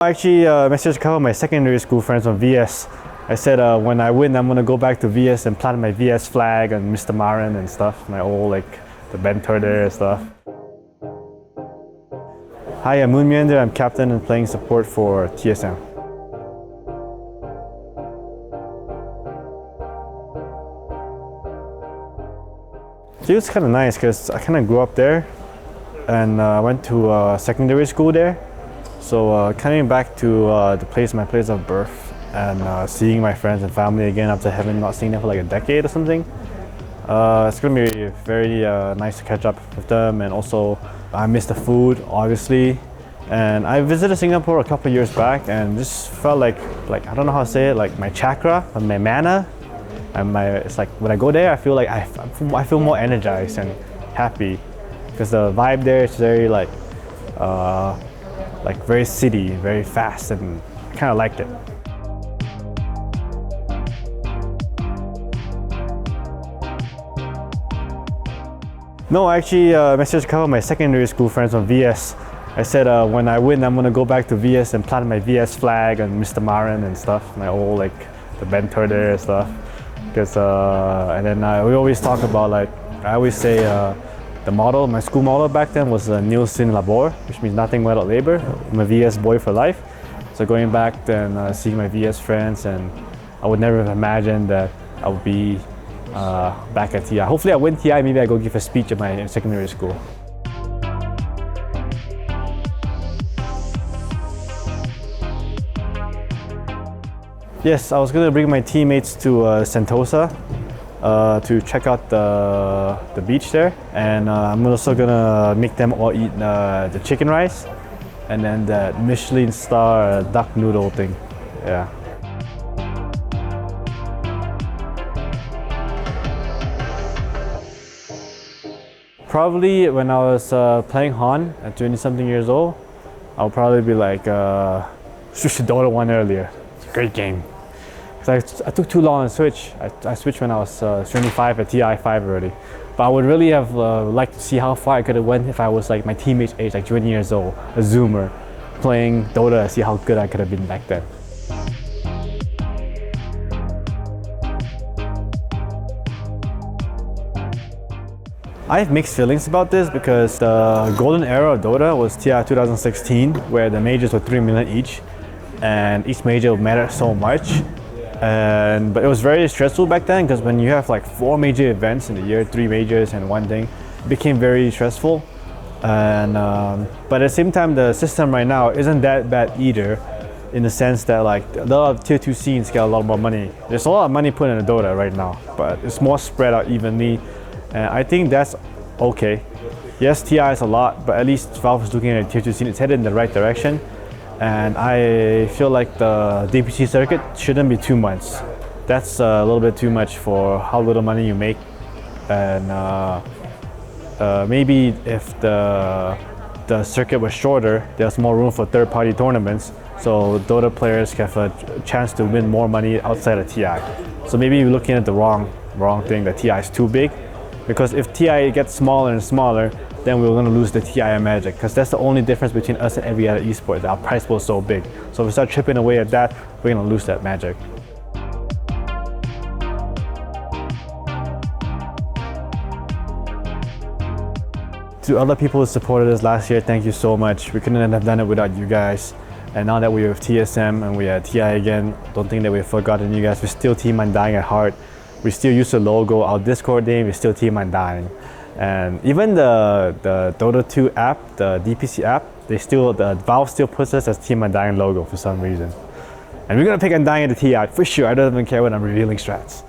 I actually messaged a couple of my secondary school friends on VS. I said when I win, I'm gonna go back to VS and plant my VS flag and Mr. Maran and stuff, my old the mentor there and stuff. Hi, I'm MoonMeander. I'm captain and playing support for TSM. It was kind of nice because I kind of grew up there and I went to secondary school there. So coming back to my place of birth and seeing my friends and family again after having not seen them for like a decade or something. It's going to be very nice to catch up with them, and also I miss the food, obviously. And I visited Singapore a couple of years back and just felt like I don't know how to say it, like my chakra, my mana, and it's like when I go there, I feel like I feel more energized and happy because the vibe there is very like very city, very fast, and I kind of liked it. No, I actually messaged a couple of my secondary school friends on VS. I said when I win, I'm gonna go back to VS and plant my VS flag and Mr. Maran and stuff, my old the mentor there and stuff. Because and then we always talk about I always say the model, my school model back then was nil sin labor, which means nothing without labor. I'm a VS boy for life. So going back and seeing my VS friends, and I would never have imagined that I would be back at TI. Hopefully I win TI, maybe I go give a speech at my secondary school. Yes, I was going to bring my teammates to Sentosa to check out the beach there, and I'm also going to make them all eat the chicken rice and then that Michelin star duck noodle thing. Yeah. Probably when I was playing Han at 20-something years old, I'll probably be like, switch to Dota 1 earlier. It's a great game. Because I took too long to switch. I switched when I was 25 at TI5 already. But I would really have liked to see how far I could have went if I was like my teammate's age, like 20 years old, a Zoomer, playing Dota, see how good I could have been back then. I have mixed feelings about this because the golden era of Dota was TI 2016, where the majors were 3 million each, and each major mattered so much. But it was very stressful back then because when you have like 4 major events in the year, 3 majors and one thing, it became very stressful. And but at the same time, the system right now isn't that bad either, in the sense that like a lot of tier 2 scenes get a lot more money. There's a lot of money put into Dota right now, but it's more spread out evenly. And I think that's okay. Yes, TI is a lot, but at least Valve is looking at a tier 2 scene. It's headed in the right direction. And I feel like the DPC circuit shouldn't be 2 months. That's a little bit too much for how little money you make. And maybe if the circuit was shorter, there's more room for third-party tournaments, so Dota players have a chance to win more money outside of TI. So maybe you're looking at the wrong thing, that TI is too big. Because if TI gets smaller and smaller, then we're going to lose the TI magic, because that's the only difference between us and every other esport. Our price pool is so big. So if we start chipping away at that, we're going to lose that magic. To other people who supported us last year, thank you so much. We couldn't have done it without you guys. And now that we're with TSM and we're at TI again, don't think that we've forgotten you guys. We're still Team Undying at heart. We still use the logo. Our Discord name is still Team Undying. And even the Dota 2 app, the DPC app, the Valve still puts us as Team Undying logo for some reason. And we're gonna pick Undying at the TI for sure. I don't even care when I'm revealing strats.